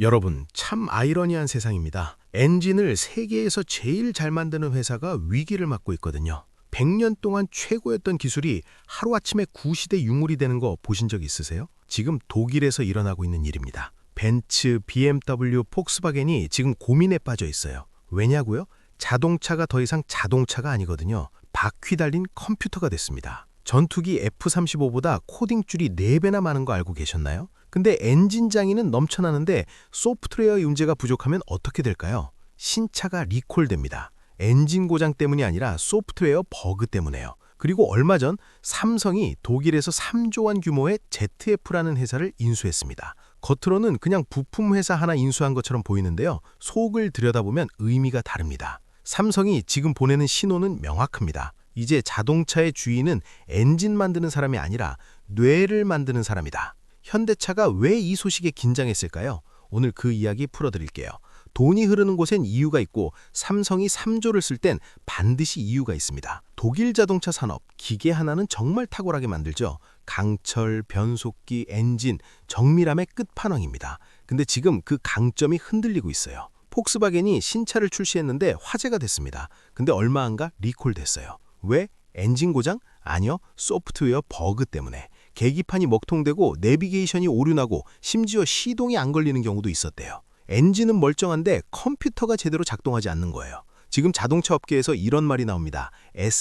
여러분, 참 아이러니한 세상입니다. 엔진을 세계에서 제일 잘 만드는 회사가 위기를 맞고 있거든요. 100년 동안 최고였던 기술이 하루아침에 구시대 유물이 되는 거 보신 적 있으세요? 지금 독일에서 일어나고 있는 일입니다. 벤츠, BMW, 폭스바겐이 지금 고민에 빠져 있어요. 왜냐고요? 자동차가 더 이상 자동차가 아니거든요. 바퀴 달린 컴퓨터가 됐습니다. 전투기 F-35보다 코딩 줄이 4배나 많은 거 알고 계셨나요? 근데 엔진 장애는 넘쳐나는데 소프트웨어 문제가 부족하면 어떻게 될까요? 신차가 리콜됩니다. 엔진 고장 때문이 아니라 소프트웨어 버그 때문에요. 그리고 얼마 전 삼성이 독일에서 3조 원 규모의 ZF라는 회사를 인수했습니다. 겉으로는 그냥 부품 회사 하나 인수한 것처럼 보이는데요. 속을 들여다보면 의미가 다릅니다. 삼성이 지금 보내는 신호는 명확합니다. 이제 자동차의 주인은 엔진 만드는 사람이 아니라 뇌를 만드는 사람이다. 현대차가 왜 이 소식에 긴장했을까요? 오늘 그 이야기 풀어드릴게요. 돈이 흐르는 곳엔 이유가 있고 삼성이 3조를 쓸 땐 반드시 이유가 있습니다. 독일 자동차 산업, 기계 하나는 정말 탁월하게 만들죠. 강철, 변속기, 엔진, 정밀함의 끝판왕입니다. 근데 지금 그 강점이 흔들리고 있어요. 폭스바겐이 신차를 출시했는데 화제가 됐습니다. 근데 얼마 안 가 리콜됐어요. 왜? 엔진 고장? 아니요, 소프트웨어 버그 때문에. 계기판이 먹통되고 내비게이션이 오류나고 심지어 시동이 안 걸리는 경우도 있었대요. 엔진은 멀쩡한데 컴퓨터가 제대로 작동하지 않는 거예요. 지금 자동차 업계에서 이런 말이 나옵니다.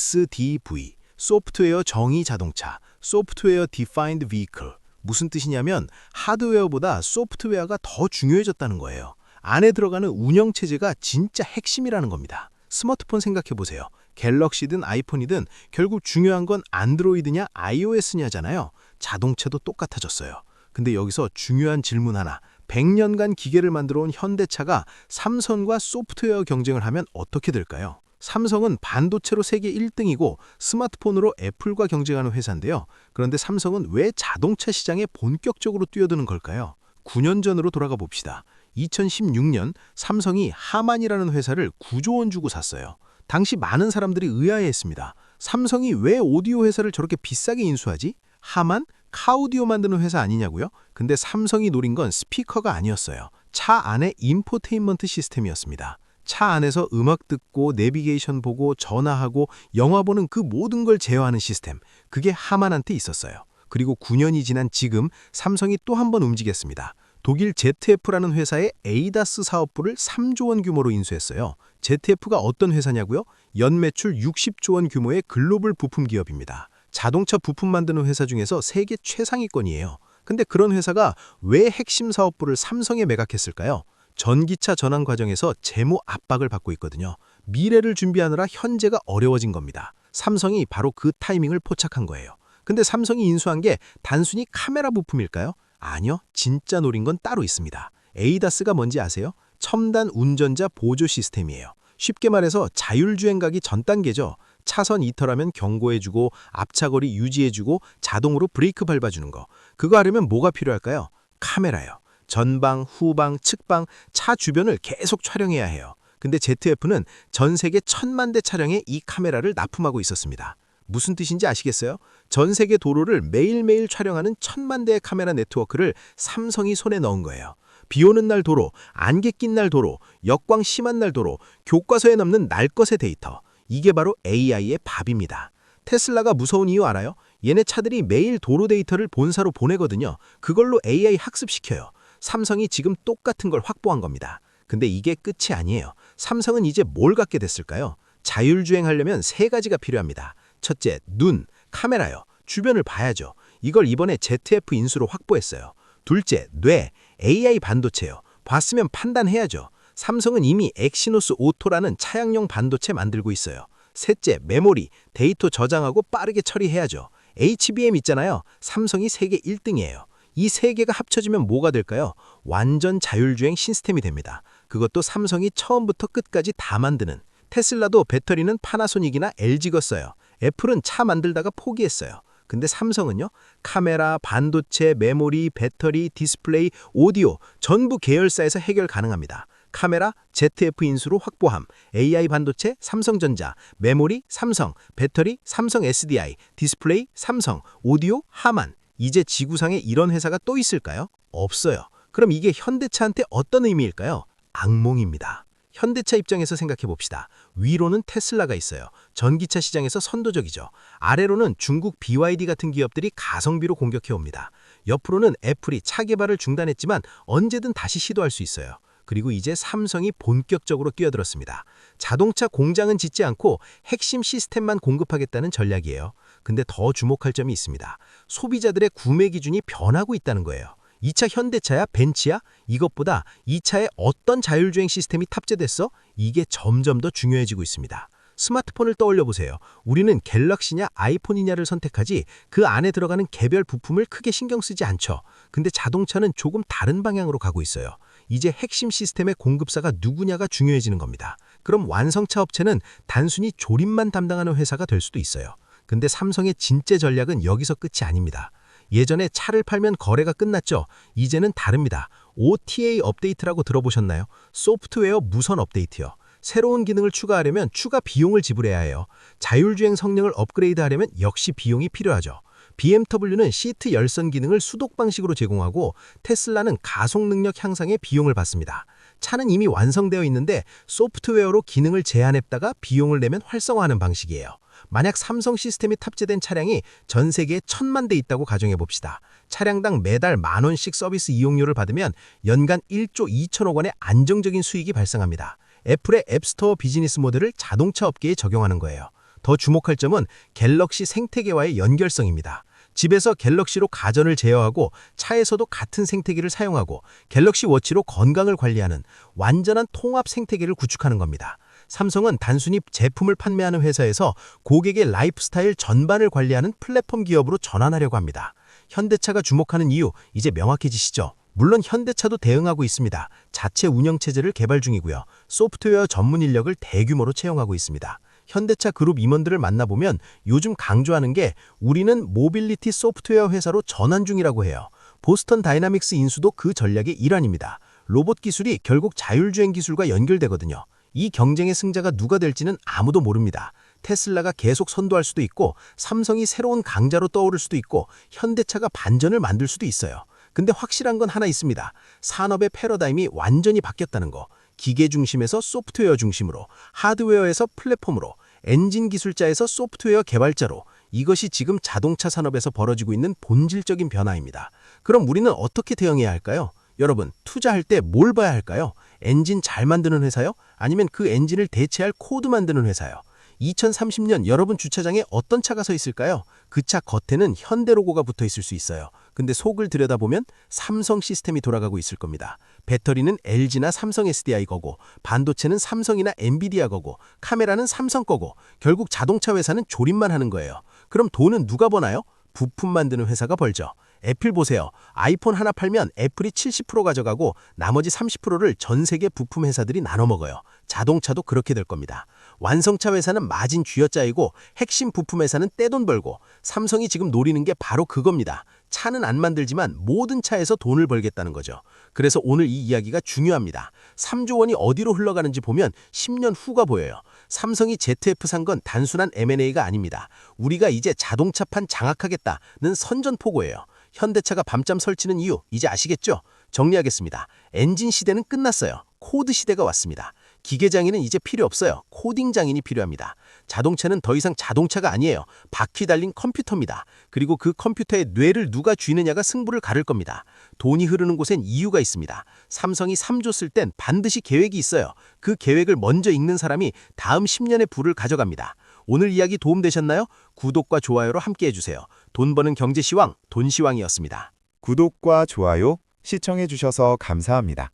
SDV, 소프트웨어 정의 자동차, Software Defined Vehicle. 무슨 뜻이냐면 하드웨어보다 소프트웨어가 더 중요해졌다는 거예요. 안에 들어가는 운영체제가 진짜 핵심이라는 겁니다. 스마트폰 생각해보세요. 갤럭시든 아이폰이든 결국 중요한 건 안드로이드냐 iOS냐잖아요. 자동차도 똑같아졌어요. 근데 여기서 중요한 질문 하나. 100년간 기계를 만들어 온 현대차가 삼성과 소프트웨어 경쟁을 하면 어떻게 될까요? 삼성은 반도체로 세계 1등이고 스마트폰으로 애플과 경쟁하는 회사인데요. 그런데 삼성은 왜 자동차 시장에 본격적으로 뛰어드는 걸까요? 9년 전으로 돌아가 봅시다. 2016년 삼성이 하만이라는 회사를 9조 원 주고 샀어요. 당시 많은 사람들이 의아해했습니다. 삼성이 왜 오디오 회사를 저렇게 비싸게 인수하지? 하만? 카오디오 만드는 회사 아니냐고요? 근데 삼성이 노린 건 스피커가 아니었어요. 차 안에 인포테인먼트 시스템이었습니다. 차 안에서 음악 듣고 내비게이션 보고 전화하고 영화 보는 그 모든 걸 제어하는 시스템. 그게 하만한테 있었어요. 그리고 9년이 지난 지금 삼성이 또 한 번 움직였습니다. 독일 ZF라는 회사의 에이다스 사업부를 3조 원 규모로 인수했어요. ZF가 어떤 회사냐고요? 연매출 60조 원 규모의 글로벌 부품 기업입니다. 자동차 부품 만드는 회사 중에서 세계 최상위권이에요. 근데 그런 회사가 왜 핵심 사업부를 삼성에 매각했을까요? 전기차 전환 과정에서 재무 압박을 받고 있거든요. 미래를 준비하느라 현재가 어려워진 겁니다. 삼성이 바로 그 타이밍을 포착한 거예요. 근데 삼성이 인수한 게 단순히 카메라 부품일까요? 아니요, 진짜 노린 건 따로 있습니다. 에이다스가 뭔지 아세요? 첨단 운전자 보조 시스템이에요. 쉽게 말해서 자율주행 가기 전 단계죠. 차선 이탈하면 경고해주고 앞차거리 유지해주고 자동으로 브레이크 밟아주는 거. 그거 하려면 뭐가 필요할까요? 카메라요. 전방, 후방, 측방, 차 주변을 계속 촬영해야 해요. 근데 ZF는 전 세계 1000만 대 차량에 이 카메라를 납품하고 있었습니다. 무슨 뜻인지 아시겠어요? 전 세계 도로를 매일매일 촬영하는 1000만 대의 카메라 네트워크를 삼성이 손에 넣은 거예요. 비 오는 날 도로, 안개 낀 날 도로, 역광 심한 날 도로, 교과서에 남는 날것의 데이터. 이게 바로 AI의 밥입니다. 테슬라가 무서운 이유 알아요? 얘네 차들이 매일 도로 데이터를 본사로 보내거든요. 그걸로 AI 학습시켜요. 삼성이 지금 똑같은 걸 확보한 겁니다. 근데 이게 끝이 아니에요. 삼성은 이제 뭘 갖게 됐을까요? 자율주행하려면 3가지가 필요합니다. 첫째, 눈, 카메라요. 주변을 봐야죠. 이걸 이번에 ZF 인수로 확보했어요. 둘째, 뇌, AI 반도체요. 봤으면 판단해야죠. 삼성은 이미 엑시노스 오토라는 차량용 반도체 만들고 있어요. 셋째, 메모리, 데이터 저장하고 빠르게 처리해야죠. HBM 있잖아요. 삼성이 세계 1등이에요. 이 3개가 합쳐지면 뭐가 될까요? 완전 자율주행 시스템이 됩니다. 그것도 삼성이 처음부터 끝까지 다 만드는. 테슬라도 배터리는 파나소닉이나 LG가 써요. 애플은 차 만들다가 포기했어요. 근데 삼성은요? 카메라, 반도체, 메모리, 배터리, 디스플레이, 오디오 전부 계열사에서 해결 가능합니다. 카메라, ZF 인수로 확보함, AI 반도체, 삼성전자, 메모리, 삼성, 배터리, 삼성 SDI, 디스플레이, 삼성, 오디오, 하만. 이제 지구상에 이런 회사가 또 있을까요? 없어요. 그럼 이게 현대차한테 어떤 의미일까요? 악몽입니다. 현대차 입장에서 생각해 봅시다. 위로는 테슬라가 있어요. 전기차 시장에서 선도적이죠. 아래로는 중국 BYD 같은 기업들이 가성비로 공격해 옵니다. 옆으로는 애플이 차 개발을 중단했지만 언제든 다시 시도할 수 있어요. 그리고 이제 삼성이 본격적으로 뛰어들었습니다. 자동차 공장은 짓지 않고 핵심 시스템만 공급하겠다는 전략이에요. 근데 더 주목할 점이 있습니다. 소비자들의 구매 기준이 변하고 있다는 거예요. 이 차 현대차야 벤츠야? 이것보다 이 차에 어떤 자율주행 시스템이 탑재됐어? 이게 점점 더 중요해지고 있습니다. 스마트폰을 떠올려 보세요. 우리는 갤럭시냐 아이폰이냐를 선택하지 그 안에 들어가는 개별 부품을 크게 신경 쓰지 않죠. 근데 자동차는 조금 다른 방향으로 가고 있어요. 이제 핵심 시스템의 공급사가 누구냐가 중요해지는 겁니다. 그럼 완성차 업체는 단순히 조립만 담당하는 회사가 될 수도 있어요. 근데 삼성의 진짜 전략은 여기서 끝이 아닙니다. 예전에 차를 팔면 거래가 끝났죠. 이제는 다릅니다. OTA 업데이트라고 들어보셨나요? 소프트웨어 무선 업데이트요. 새로운 기능을 추가하려면 추가 비용을 지불해야 해요. 자율주행 성능을 업그레이드하려면 역시 비용이 필요하죠. BMW는 시트 열선 기능을 수동 방식으로 제공하고 테슬라는 가속 능력 향상에 비용을 받습니다. 차는 이미 완성되어 있는데 소프트웨어로 기능을 제한했다가 비용을 내면 활성화하는 방식이에요. 만약 삼성 시스템이 탑재된 차량이 전 세계에 1,000만 대 있다고 가정해 봅시다. 차량당 매달 10,000원씩 서비스 이용료를 받으면 연간 1조 2천억 원의 안정적인 수익이 발생합니다. 애플의 앱스토어 비즈니스 모델을 자동차 업계에 적용하는 거예요. 더 주목할 점은 갤럭시 생태계와의 연결성입니다. 집에서 갤럭시로 가전을 제어하고 차에서도 같은 생태계를 사용하고 갤럭시 워치로 건강을 관리하는 완전한 통합 생태계를 구축하는 겁니다. 삼성은 단순히 제품을 판매하는 회사에서 고객의 라이프스타일 전반을 관리하는 플랫폼 기업으로 전환하려고 합니다. 현대차가 주목하는 이유 이제 명확해지시죠? 물론 현대차도 대응하고 있습니다. 자체 운영체제를 개발 중이고요. 소프트웨어 전문 인력을 대규모로 채용하고 있습니다. 현대차 그룹 임원들을 만나보면 요즘 강조하는 게 우리는 모빌리티 소프트웨어 회사로 전환 중이라고 해요. 보스턴 다이나믹스 인수도 그 전략의 일환입니다. 로봇 기술이 결국 자율주행 기술과 연결되거든요. 이 경쟁의 승자가 누가 될지는 아무도 모릅니다. 테슬라가 계속 선도할 수도 있고 삼성이 새로운 강자로 떠오를 수도 있고 현대차가 반전을 만들 수도 있어요. 근데 확실한 건 하나 있습니다. 산업의 패러다임이 완전히 바뀌었다는 거. 기계 중심에서 소프트웨어 중심으로, 하드웨어에서 플랫폼으로, 엔진 기술자에서 소프트웨어 개발자로 이것이 지금 자동차 산업에서 벌어지고 있는 본질적인 변화입니다. 그럼 우리는 어떻게 대응해야 할까요? 여러분, 투자할 때 뭘 봐야 할까요? 엔진 잘 만드는 회사요? 아니면 그 엔진을 대체할 코드 만드는 회사요? 2030년 여러분 주차장에 어떤 차가 서 있을까요? 그 차 겉에는 현대 로고가 붙어 있을 수 있어요. 근데 속을 들여다보면 삼성 시스템이 돌아가고 있을 겁니다. 배터리는 LG나 삼성 SDI 거고, 반도체는 삼성이나 엔비디아 거고, 카메라는 삼성 거고, 결국 자동차 회사는 조립만 하는 거예요. 그럼 돈은 누가 버나요? 부품 만드는 회사가 벌죠. 애플 보세요. 아이폰 하나 팔면 애플이 70% 가져가고 나머지 30%를 전 세계 부품 회사들이 나눠 먹어요. 자동차도 그렇게 될 겁니다. 완성차 회사는 마진 쥐어짜이고 핵심 부품 회사는 떼돈 벌고 삼성이 지금 노리는 게 바로 그겁니다. 차는 안 만들지만 모든 차에서 돈을 벌겠다는 거죠. 그래서 오늘 이 이야기가 중요합니다. 3조 원이 어디로 흘러가는지 보면 10년 후가 보여요. 삼성이 ZF 산 건 단순한 M&A가 아닙니다. 우리가 이제 자동차판 장악하겠다는 선전포고예요. 현대차가 밤잠 설치는 이유 이제 아시겠죠? 정리하겠습니다. 엔진 시대는 끝났어요. 코드 시대가 왔습니다. 기계 장인은 이제 필요 없어요. 코딩 장인이 필요합니다. 자동차는 더 이상 자동차가 아니에요. 바퀴 달린 컴퓨터입니다. 그리고 그 컴퓨터의 뇌를 누가 쥐느냐가 승부를 가를 겁니다. 돈이 흐르는 곳엔 이유가 있습니다. 삼성이 3조 쓸 땐 반드시 계획이 있어요. 그 계획을 먼저 읽는 사람이 다음 10년의 부를 가져갑니다. 오늘 이야기 도움되셨나요? 구독과 좋아요로 함께 해주세요. 돈 버는 경제시황, 돈시황이었습니다. 구독과 좋아요, 시청해주셔서 감사합니다.